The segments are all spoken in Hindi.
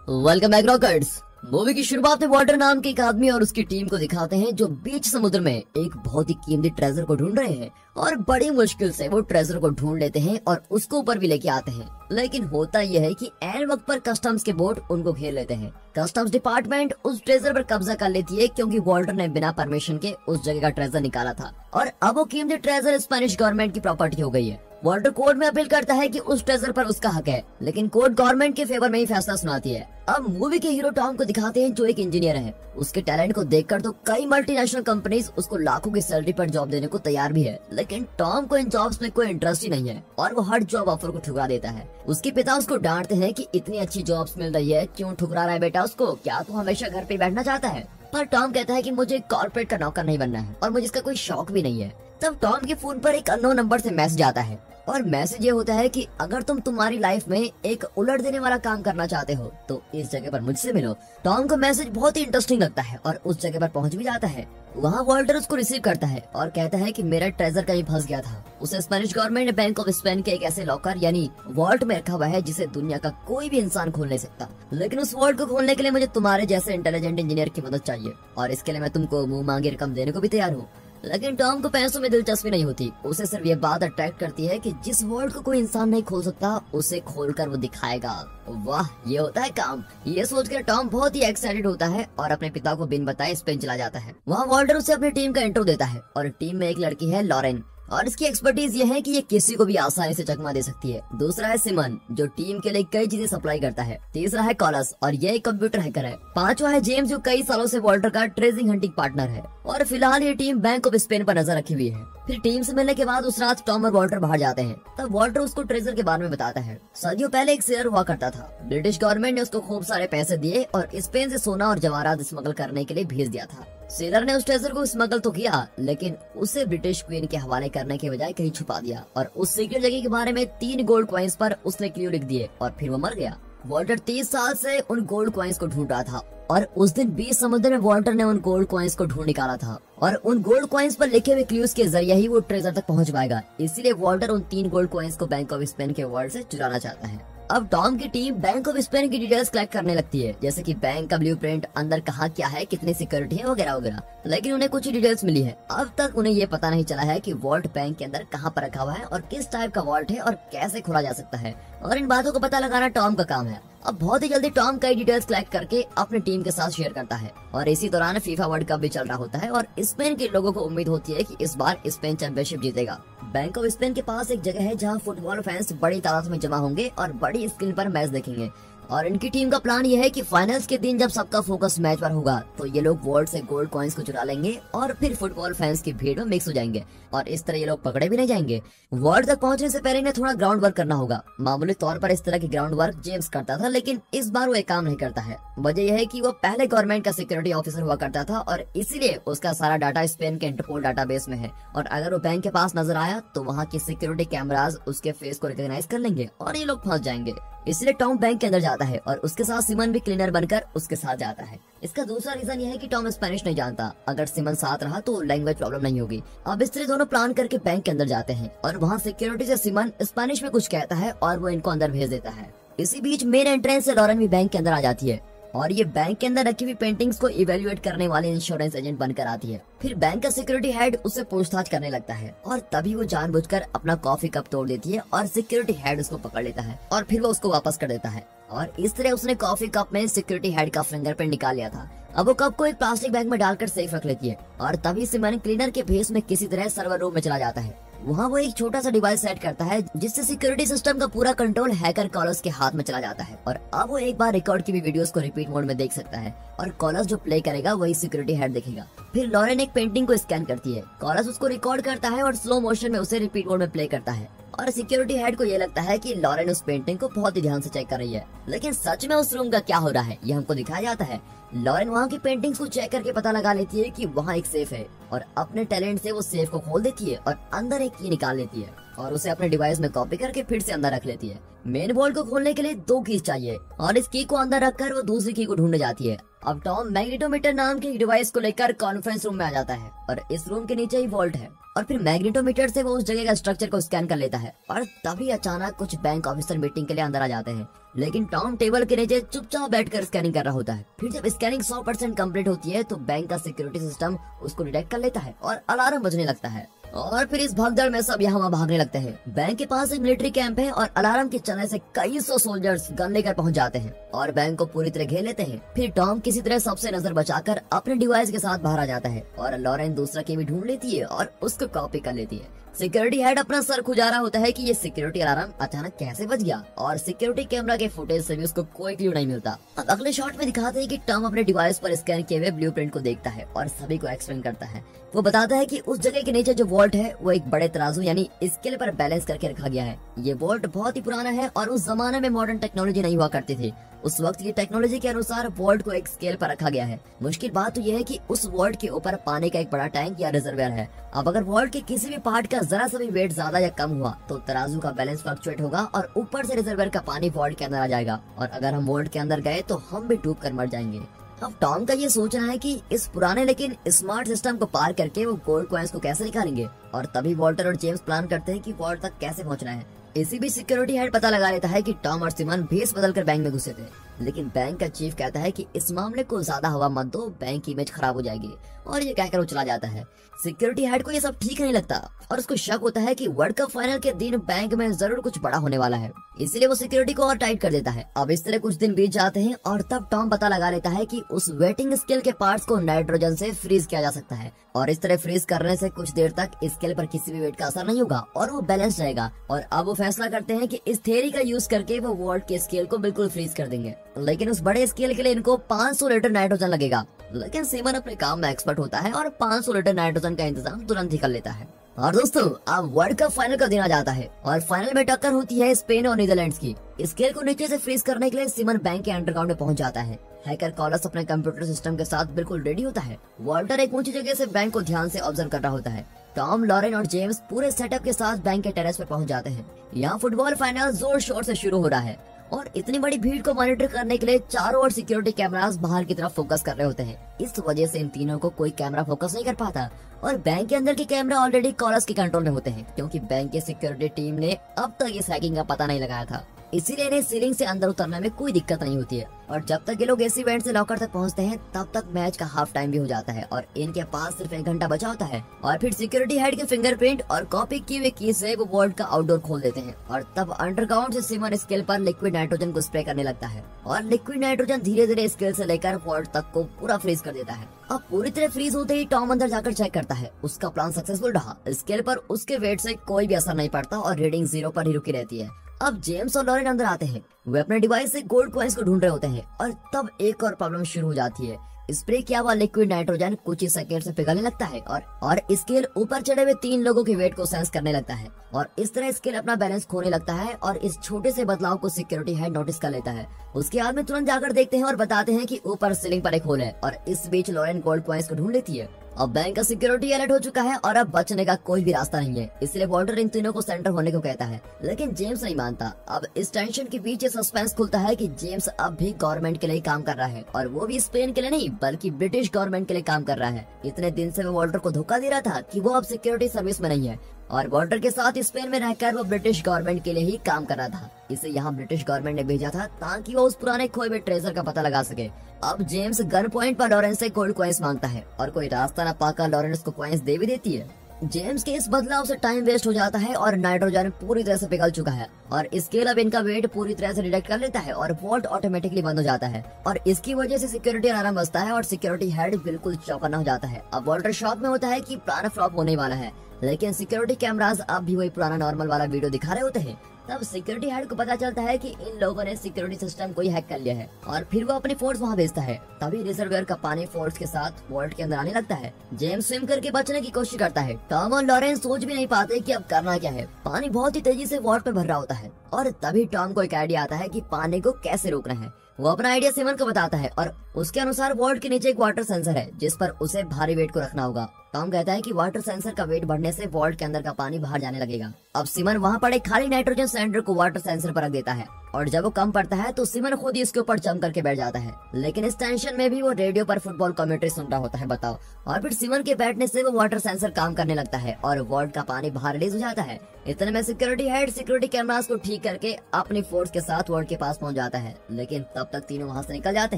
Welcome back rockers. मूवी की शुरुआत में वॉल्टर नाम के एक आदमी और उसकी टीम को दिखाते हैं जो बीच समुद्र में एक बहुत ही कीमती ट्रेजर को ढूंढ रहे हैं और बड़ी मुश्किल से वो ट्रेजर को ढूंढ लेते हैं और उसको ऊपर भी लेके आते हैं। लेकिन होता यह है कि ऐन वक्त पर कस्टम्स के बोट उनको घेर लेते हैं। कस्टम्स डिपार्टमेंट उस ट्रेजर पर कब्जा कर लेती है क्योंकि वॉल्टर ने बिना परमिशन के उस जगह का ट्रेजर निकाला था और अब वो कीमती ट्रेजर स्पेनिश गवर्नमेंट की प्रॉपर्टी हो गई है। वॉल्टर कोर्ट में अपील करता है कि उस ट्रेजर पर उसका हक है, लेकिन कोर्ट गवर्नमेंट के फेवर में ही फैसला सुनाती है। अब मूवी के हीरो टॉम को दिखाते हैं जो एक इंजीनियर है। उसके टैलेंट को देखकर तो कई मल्टीनेशनल कंपनीज उसको लाखों की सैलरी पर जॉब देने को तैयार भी है, लेकिन टॉम को इन जॉब्स में कोई इंटरेस्ट ही नहीं है और वो हर जॉब ऑफर को ठुकरा देता है। उसके पिता उसको डांटते हैं कि इतनी अच्छी जॉब्स मिल रही है, क्यों ठुकरा रहा है बेटा उसको, क्या तू हमेशा घर पे बैठना चाहता है। पर टॉम कहता है कि मुझे कॉर्पोरेट का नौकर नहीं बनना है और मुझे इसका कोई शौक भी नहीं है। तब टॉम के फोन पर एक अननोन नंबर से मैसेज आता है और मैसेज ये होता है कि अगर तुम तुम्हारी लाइफ में एक उलट देने वाला काम करना चाहते हो तो इस जगह पर मुझसे मिलो। टॉम को मैसेज बहुत ही इंटरेस्टिंग लगता है और उस जगह पर पहुंच भी जाता है। वहाँ वॉल्टर उसको रिसीव करता है और कहता है कि मेरा ट्रेजर कहीं फंस गया था। उसे स्पेनिश गवर्नमेंट ने बैंक ऑफ स्पेन के एक ऐसे लॉकर यानी वॉल्ट में रखा हुआ है जिसे दुनिया का कोई भी इंसान खोल नहीं सकता, लेकिन उस वॉल्ट को खोलने के लिए मुझे तुम्हारे जैसे इंटेलिजेंट इंजीनियर की मदद चाहिए और इसके लिए मैं तुमको मुंह मांगी रकम देने को भी तैयार हूँ। लेकिन टॉम को पैसों में दिलचस्पी नहीं होती। उसे सिर्फ ये बात अट्रैक्ट करती है कि जिस वॉल्ट को कोई इंसान नहीं खोल सकता उसे खोलकर वो दिखाएगा। वाह, ये होता है काम। ये सोचकर टॉम बहुत ही एक्साइटेड होता है और अपने पिता को बिन बताए स्पेन चला जाता है। वहाँ वॉल्टर उसे अपनी टीम का इंट्रो देता है और टीम में एक लड़की है लॉरेन और इसकी एक्सपर्टीज ये है कि ये किसी को भी आसानी से चकमा दे सकती है। दूसरा है सिमन जो टीम के लिए कई चीजें सप्लाई करता है। तीसरा है कॉलस और ये एक कंप्यूटर हैकर है। पांचवा है जेम्स जो कई सालों से वॉल्टर का ट्रेजिंग हंटिंग पार्टनर है और फिलहाल ये टीम बैंक ऑफ स्पेन पर नजर रखी हुई है। फिर टीम से मिलने के बाद उस रात टॉम और वॉल्टर बाहर जाते हैं। तब वॉल्टर उसको ट्रेजर के बारे में बताता है। सदियों पहले एक सेलर हुआ करता था। ब्रिटिश गवर्नमेंट ने उसको खूब सारे पैसे दिए और स्पेन से सोना और जवाहरात स्मगल करने के लिए भेज दिया था। सेलर ने उस ट्रेजर को स्मगल तो किया, लेकिन उसे ब्रिटिश क्वीन के हवाले करने के बजाय कहीं छुपा दिया और उस सीक्रेट जगह के बारे में 3 गोल्ड कॉइन्स पर उसने क्लू लिख दिए और फिर वो मर गया। वॉल्टर 30 साल से उन गोल्ड कॉइन्स को ढूंढ रहा था और उस दिन बीच समुद्र में वॉल्टर ने उन गोल्ड कॉइन्स को ढूंढ निकाला था और उन गोल्ड कॉइन्स पर लिखे हुए क्लूज के जरिए ही वो ट्रेजर तक पहुंच पाएगा। इसीलिए वॉल्टर उन 3 गोल्ड कॉइन्स को बैंक ऑफ स्पेन के वर्ल्ड से चुराना चाहता है। अब टॉम की टीम बैंक ऑफ स्पेन की डिटेल्स कलेक्ट करने लगती है, जैसे कि बैंक का ब्लूप्रिंट, अंदर कहाँ क्या है, कितनी सिक्योरिटी है वगैरह वगैरह, लेकिन उन्हें कुछ ही डिटेल्स मिली है। अब तक उन्हें ये पता नहीं चला है कि वॉल्ट बैंक के अंदर कहाँ पर रखा हुआ है और किस टाइप का वॉल्ट है और कैसे खोला जा सकता है, और इन बातों को पता लगाना टॉम का काम है। अब बहुत ही जल्दी टॉम कई डिटेल्स कलेक्ट करके अपनी टीम के साथ शेयर करता है और इसी दौरान फीफा वर्ल्ड कप भी चल रहा होता है और स्पेन के लोगों को उम्मीद होती है कि इस बार स्पेन चैंपियनशिप जीतेगा। बैंक ऑफ स्पेन के पास एक जगह है जहां फुटबॉल फैंस बड़ी तादाद में जमा होंगे और बड़ी स्क्रीन पर मैच देखेंगे और इनकी टीम का प्लान ये है कि फाइनल्स के दिन जब सबका फोकस मैच पर होगा तो ये लोग वॉल्ट से गोल्ड कॉइन्स को चुरा लेंगे और फिर फुटबॉल फैंस की भीड़ में मिक्स हो जाएंगे और इस तरह ये लोग पकड़े भी नहीं जाएंगे। वॉल्ट तक पहुंचने से पहले इन्हें थोड़ा ग्राउंड वर्क करना होगा। मामूली तौर पर इस तरह की ग्राउंड वर्क जेम्स करता था, लेकिन इस बार वो एक काम नहीं करता है। वजह यह है कि वो पहले गवर्नमेंट का सिक्योरिटी ऑफिसर हुआ करता था और इसीलिए उसका सारा डाटा स्पेन के इंटरपोल डाटाबेस में है और अगर वो बैंक के पास नजर आया तो वहाँ की सिक्योरिटी कैमराज उसके फेस को रिकॉग्नाइज कर लेंगे और ये लोग फंस जाएंगे। इसलिए टॉम बैंक के अंदर जाता है और उसके साथ सिमन भी क्लीनर बनकर उसके साथ जाता है। इसका दूसरा रीजन यह है कि टॉम स्पेनिश नहीं जानता। अगर सिमन साथ रहा तो लैंग्वेज प्रॉब्लम नहीं होगी। अब इस तरह दोनों प्लान करके बैंक के अंदर जाते हैं और वहाँ सिक्योरिटी से सिमन स्पेनिश में कुछ कहता है और वो इनको अंदर भेज देता है। इसी बीच मेन एंट्रेंस से लॉरेन भी बैंक के अंदर आ जाती है और ये बैंक के अंदर रखी हुई पेंटिंग्स को इवेल्युएट करने वाले इंश्योरेंस एजेंट बनकर आती है। फिर बैंक का सिक्योरिटी हेड उससे पूछताछ करने लगता है और तभी वो जानबूझकर अपना कॉफी कप तोड़ देती है और सिक्योरिटी हेड उसको पकड़ लेता है और फिर वो उसको वापस कर देता है और इस तरह उसने कॉफी कप में सिक्योरिटी हेड का फिंगरप्रिंट निकाल लिया था। अब वो कप को एक प्लास्टिक बैग में डालकर सेफ रख लेती है और तभी सिमन क्लीनर के भेस में किसी तरह सर्वर रूम में चला जाता है। वहाँ वो एक छोटा सा डिवाइस सेट करता है जिससे सिक्योरिटी सिस्टम का पूरा कंट्रोल हैकर कॉलस के हाथ में चला जाता है और अब वो एक बार रिकॉर्ड की भी वीडियोस को रिपीट मोड में देख सकता है और कॉलस जो प्ले करेगा वही सिक्योरिटी हेड देखेगा। फिर लॉरेन एक पेंटिंग को स्कैन करती है, कॉलस उसको रिकॉर्ड करता है और स्लो मोशन में उसे रिपीट मोड में प्ले करता है और सिक्योरिटी हेड को ये लगता है कि लॉरेन उस पेंटिंग को बहुत ही ध्यान से चेक कर रही है, लेकिन सच में उस रूम का क्या हो रहा है ये हमको दिखाया जाता है। लॉरेन वहाँ की पेंटिंग्स को चेक करके पता लगा लेती है कि वहाँ एक सेफ है और अपने टैलेंट से वो सेफ को खोल देती है और अंदर एक की निकाल लेती है और उसे अपने डिवाइस में कॉपी करके फिर से अंदर रख लेती है। मेन वॉल्ट को खोलने के लिए 2 कीज चाहिए और इस की को अंदर रखकर वो दूसरी की को ढूंढने जाती है। अब टॉम मैग्नेटोमीटर नाम के डिवाइस को लेकर कॉन्फ्रेंस रूम में आ जाता है और इस रूम के नीचे ही वॉल्ट है और फिर मैग्नेटोमीटर से वो उस जगह का स्ट्रक्चर को स्कैन कर लेता है और तभी अचानक कुछ बैंक ऑफिसर मीटिंग के लिए अंदर आ जाते हैं। लेकिन टॉम टेबल के नीचे चुपचाप बैठकर स्कैनिंग कर रहा होता है। फिर जब स्कैनिंग 100% कंप्लीट होती है तो बैंक का सिक्योरिटी सिस्टम उसको डिटेक्ट कर लेता है और अलार्म बजने लगता है और फिर इस भगदड़ में सब यहाँ भागने लगते हैं। बैंक के पास एक मिलिट्री कैंप है और अलार्म के चलने से कई सौ सोल्जर्स गन लेकर पहुंच जाते हैं और बैंक को पूरी तरह घेर लेते हैं। फिर टॉम किसी तरह सबसे नजर बचाकर अपने डिवाइस के साथ बाहर आ जाता है और लॉरेन दूसरा की भी ढूंढ लेती है और उसको कॉपी कर लेती है। सिक्योरिटी हेड अपना सर खुजा रहा होता है कि ये सिक्योरिटी अलार्म अचानक कैसे बज गया और सिक्योरिटी कैमरा के फुटेज से भी उसको कोई क्लू नहीं मिलता। अब अगले शॉट में दिखाते हैं कि टॉम अपने डिवाइस पर स्कैन किए हुए ब्लूप्रिंट को देखता है और सभी को एक्सप्लेन करता है। वो बताता है कि उस जगह के नीचे जो वॉल्ट है वो एक बड़े तराजू यानी स्केल पर बैलेंस करके रखा गया है। ये वॉल्ट बहुत ही पुराना है और उस जमाने में मॉडर्न टेक्नोलॉजी नहीं हुआ करती थी। उस वक्त की टेक्नोलॉजी के अनुसार वॉल्ट को एक स्केल पर रखा गया है। मुश्किल बात तो यह है कि उस वॉल्ट के ऊपर पानी का एक बड़ा टैंक या रिजर्वेयर है। अब अगर वॉल्ट के किसी भी पार्ट का जरा सा भी वेट ज्यादा या कम हुआ तो तराजू का बैलेंस फ्लक्चुएट होगा और ऊपर से रिजर्वेयर का पानी वॉल्ट के अंदर आ जाएगा और अगर हम वॉल्ट के अंदर गए तो हम भी डूब कर मर जाएंगे। अब टॉम का ये सोचना है कि इस पुराने लेकिन स्मार्ट सिस्टम को पार करके वो गोल्ड कॉइंस को कैसे निकालेंगे और तभी वॉल्टर और जेम्स प्लान करते हैं कि वॉल्ट तक कैसे पहुंचना है। इसी बीच सिक्योरिटी हेड पता लगा लेता है कि टॉम और सिमन भेस बदलकर बैंक में घुसे थे, लेकिन बैंक का चीफ कहता है कि इस मामले को ज्यादा हवा मत दो, बैंक की इमेज खराब हो जाएगी और ये कहकर वो चला जाता है। सिक्योरिटी हेड को ये सब ठीक नहीं लगता और उसको शक होता है कि वर्ल्ड कप फाइनल के दिन बैंक में जरूर कुछ बड़ा होने वाला है, इसलिए वो सिक्योरिटी को और टाइट कर देता है। अब इस तरह कुछ दिन बीत जाते हैं और तब टॉम पता लगा लेता है कि उस वेटिंग स्केल के पार्ट्स को नाइट्रोजन से फ्रीज किया जा सकता है और इस तरह फ्रीज करने से कुछ देर तक स्केल पर किसी भी वेट का असर नहीं होगा और वो बैलेंस रहेगा। और अब वो फैसला करते हैं कि इस थ्योरी का यूज करके वो वॉल्ट के स्केल को बिल्कुल फ्रीज कर देंगे, लेकिन उस बड़े स्केल के लिए इनको 500 लीटर नाइट्रोजन लगेगा। लेकिन सिमन अपने काम में एक्सपर्ट होता है और 500 लीटर नाइट्रोजन का इंतजाम तुरंत ही कर लेता है। और दोस्तों अब वर्ल्ड कप फाइनल का दिन आ जाता है और फाइनल में टक्कर होती है स्पेन और नीदरलैंड्स की। स्केल को नीचे से फ्रीज करने के लिए सिमन बैंक के अंडरग्राउंड में पहुंच जाता है। हैकर कॉलस अपने कंप्यूटर सिस्टम के साथ बिल्कुल रेडी होता है। वॉल्टर एक ऊंची जगह से बैंक को ध्यान से ऑब्जर्व कर रहा होता है। टॉम, लॉरेन और जेम्स पूरे सेटअप के साथ बैंक के टेरेस पर पहुंच जाते हैं। यहाँ फुटबॉल फाइनल जोर शोर से शुरू हो रहा है और इतनी बड़ी भीड़ को मॉनिटर करने के लिए चारों ओर सिक्योरिटी कैमरास बाहर की तरफ फोकस कर रहे होते हैं। इस वजह से इन तीनों को कोई कैमरा फोकस नहीं कर पाता और बैंक के अंदर के कैमरा ऑलरेडी कॉलस के कंट्रोल में होते हैं, क्योंकि बैंक की सिक्योरिटी टीम ने अब तक इस हैकिंग का पता नहीं लगाया था। इसीलिए इन्हें सीलिंग से अंदर उतरने में कोई दिक्कत नहीं होती है और जब तक ये लोग इसी इवेंट से लॉकर तक पहुंचते हैं तब तक मैच का हाफ टाइम भी हो जाता है और इनके पास सिर्फ 1 घंटा बचा होता है। और फिर सिक्योरिटी हेड के फिंगरप्रिंट और कॉपी किए हुए की से वो वॉल्ट का आउटडोर खोल देते हैं और तब अंडरग्राउंड से सिमन स्केल पर लिक्विड नाइट्रोजन को स्प्रे करने लगता है और लिक्विड नाइट्रोजन धीरे धीरे स्केल से लेकर वॉल्ट तक को पूरा फ्रीज कर देता है। अब पूरी तरह फ्रीज होते ही टॉम अंदर जाकर चेक करता है। उसका प्लान सक्सेसफुल रहा। स्केल पर उसके वेट से कोई भी असर नहीं पड़ता और रीडिंग 0 पर ही रुकी रहती है। अब जेम्स और लॉरेन अंदर आते हैं। वे अपने डिवाइस से गोल्ड कॉइंस को ढूंढ रहे होते हैं और तब एक और प्रॉब्लम शुरू हो जाती है। स्प्रे किया हुआ लिक्विड नाइट्रोजन कुछ ही सेकंड से पिघलने लगता है और स्केल ऊपर चढ़े हुए 3 लोगों के वेट को सेंस करने लगता है और इस तरह स्केल अपना बैलेंस खोने लगता है और इस छोटे से बदलाव को सिक्योरिटी हेड नोटिस कर लेता है। उसके बाद में तुरंत जाकर देखते हैं और बताते हैं कि ऊपर सीलिंग पर एक होल है और इस बीच लॉरेन गोल्ड कॉइंस को ढूंढ लेती है। अब बैंक का सिक्योरिटी अलर्ट हो चुका है और अब बचने का कोई भी रास्ता नहीं है, इसलिए वॉल्टर इन तीनों को सेंटर होने को कहता है, लेकिन जेम्स नहीं मानता। अब इस टेंशन के बीच ये सस्पेंस खुलता है कि जेम्स अब भी गवर्नमेंट के लिए काम कर रहा है और वो भी स्पेन के लिए नहीं बल्कि ब्रिटिश गवर्नमेंट के लिए काम कर रहा है। इतने दिन से वो वॉल्टर को धोखा दे रहा था कि वो अब सिक्योरिटी सर्विस में नहीं है और वॉल्टर के साथ स्पेन में रहकर वो ब्रिटिश गवर्नमेंट के लिए ही काम कर रहा था। इसे यहाँ ब्रिटिश गवर्नमेंट ने भेजा था ताकि वो उस पुराने खोए हुए ट्रेजर का पता लगा सके। अब जेम्स गन पॉइंट पर लॉरेंस से गोल्ड कॉइंस मांगता है और कोई रास्ता न पाकर लॉरेंस को कॉइंस दे भी देती है। जेम्स के इस बदलाव से टाइम वेस्ट हो जाता है और नाइट्रोजन पूरी तरह से पिघल चुका है और स्केल अब इनका वेट पूरी तरह से डिटेक्ट कर लेता है और वॉल्ट ऑटोमेटिकली बंद हो जाता है और इसकी वजह से सिक्योरिटी अलार्म बजता है और सिक्योरिटी हेड बिल्कुल चौकन्ना हो जाता है। अब वॉल्टर शॉक में होता है कि प्लान फ्लॉप होने वाला है, लेकिन सिक्योरिटी कैमरास अब भी वही पुराना नॉर्मल वाला वीडियो दिखा रहे होते हैं। तब सिक्योरिटी हेड को पता चलता है कि इन लोगों ने सिक्योरिटी सिस्टम को ही हैक कर लिया है और फिर वो अपनी फोर्स वहां भेजता है। तभी रिजर्वेयर का पानी फोर्स के साथ वॉल्ट के अंदर आने लगता है। जेम्स स्विम करके बचने की कोशिश करता है। टॉम और लॉरेंस सोच भी नहीं पाते कि अब करना क्या है। पानी बहुत ही तेजी से वॉल्ट पर भर रहा होता है और तभी टॉम को एक आइडिया आता है कि पानी को कैसे रोकना है। वो अपना आइडिया सिमन को बताता है और उसके अनुसार वॉल्ट के नीचे एक वाटर सेंसर है जिस पर उसे भारी वेट को रखना होगा। टॉम कहता है कि वाटर सेंसर का वेट बढ़ने से वॉल्ट के अंदर का पानी बाहर जाने लगेगा। अब सिमन वहाँ पड़े खाली नाइट्रोजन सिलेंडर को वाटर सेंसर पर रख देता है और जब वो कम पड़ता है तो सिमन खुद ही इसके ऊपर जम करके बैठ जाता है। लेकिन इस टेंशन में भी वो रेडियो पर फुटबॉल कमेंट्री सुन रहा होता है, बताओ। और फिर सिमन के बैठने से वो वाटर सेंसर काम करने लगता है और वॉल्ट का पानी बाहर रिलीज हो जाता है। इतने में सिक्योरिटी हेड सिक्योरिटी कैमरास को ठीक करके अपनी फोर्स के साथ वॉल्ट के पास पहुंच जाता है। लेकिन तब तक तीनों वहां से निकल जाते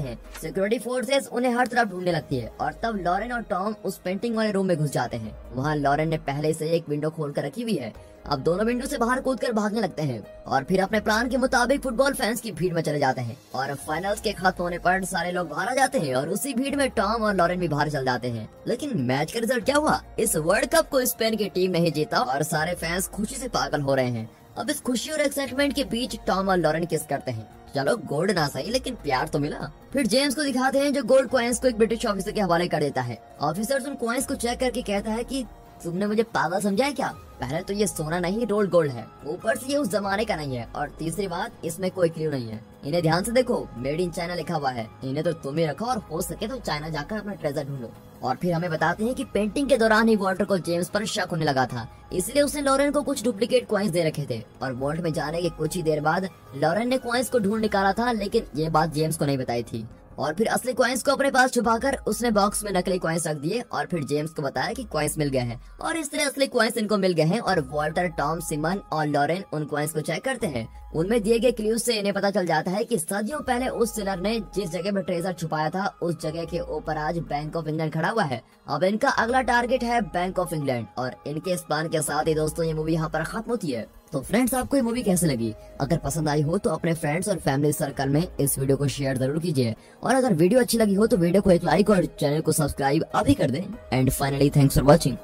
हैं। सिक्योरिटी फोर्सेस उन्हें हर तरफ ढूंढने लगती है और तब लॉरेन और टॉम उस पेंटिंग वाले रूम में घुस जाते हैं। वहाँ लॉरेन ने पहले से एक विंडो खोल कर रखी हुई है। अब दोनों विंडो से बाहर कूदकर भागने लगते हैं और फिर अपने प्लान के मुताबिक फुटबॉल फैंस की भीड़ में चले जाते हैं और फाइनल्स के खत्म होने पर सारे लोग बाहर आ जाते हैं और उसी भीड़ में टॉम और लॉरेन भी बाहर चल जाते हैं। लेकिन मैच का रिजल्ट क्या हुआ? इस वर्ल्ड कप को स्पेन की टीम नहीं जीता और सारे फैंस खुशी से पागल हो रहे हैं। अब इस खुशी और एक्साइटमेंट के बीच टॉम और लॉरेन किस करते हैं। चलो गोल्ड ना सही लेकिन प्यार तो मिला। फिर जेम्स को दिखाते हैं जो गोल्ड कॉइंस को एक ब्रिटिश ऑफिसर के हवाले कर देता है। ऑफिसर उन कॉइंस को चेक करके कहता है कि तुमने मुझे पागल समझा है क्या? पहले तो ये सोना नहीं रोल्ड गोल्ड है, ऊपर से ये उस जमाने का नहीं है और तीसरी बात इसमें कोई क्लू नहीं है। इन्हें ध्यान से देखो, मेड इन चाइना लिखा हुआ है। इन्हें तो तुम ही रखो और हो सके तो चाइना जाकर अपना ट्रेजर ढूंढो। और फिर हमें बताते हैं कि पेंटिंग के दौरान ही वॉल्टर को जेम्स पर शक होने लगा था, इसलिए उसने लॉरेन को कुछ डुप्लीकेट कॉइंस दे रखे थे और वॉल्ट में जाने के कुछ ही देर बाद लॉरेन ने कॉइंस को ढूंढ निकाला था, लेकिन ये बात जेम्स को नहीं बताई थी। और फिर असली कॉइंस को अपने पास छुपाकर उसने बॉक्स में नकली कॉइंस रख दिए और फिर जेम्स को बताया कि कॉइंस मिल गए हैं और इस तरह असली कॉइंस इनको मिल गए हैं। और वॉल्टर, टॉम, सिमन और लॉरेन उन कॉइंस को चेक करते हैं। उनमें दिए गए क्लूज से इन्हें पता चल जाता है कि सदियों पहले उस सेलर ने जिस जगह में ट्रेजर छुपाया था उस जगह के ऊपर आज बैंक ऑफ इंग्लैंड खड़ा हुआ है। अब इनका अगला टारगेट है बैंक ऑफ इंग्लैंड और इनके इस प्लान के साथ ही दोस्तों ये मूवी यहाँ पर खत्म होती है। तो फ्रेंड्स, आपको ये मूवी कैसे लगी? अगर पसंद आई हो तो अपने फ्रेंड्स और फैमिली सर्कल में इस वीडियो को शेयर जरूर कीजिए और अगर वीडियो अच्छी लगी हो तो वीडियो को एक लाइक और चैनल को सब्सक्राइब अभी कर दें। And finally thanks for watching.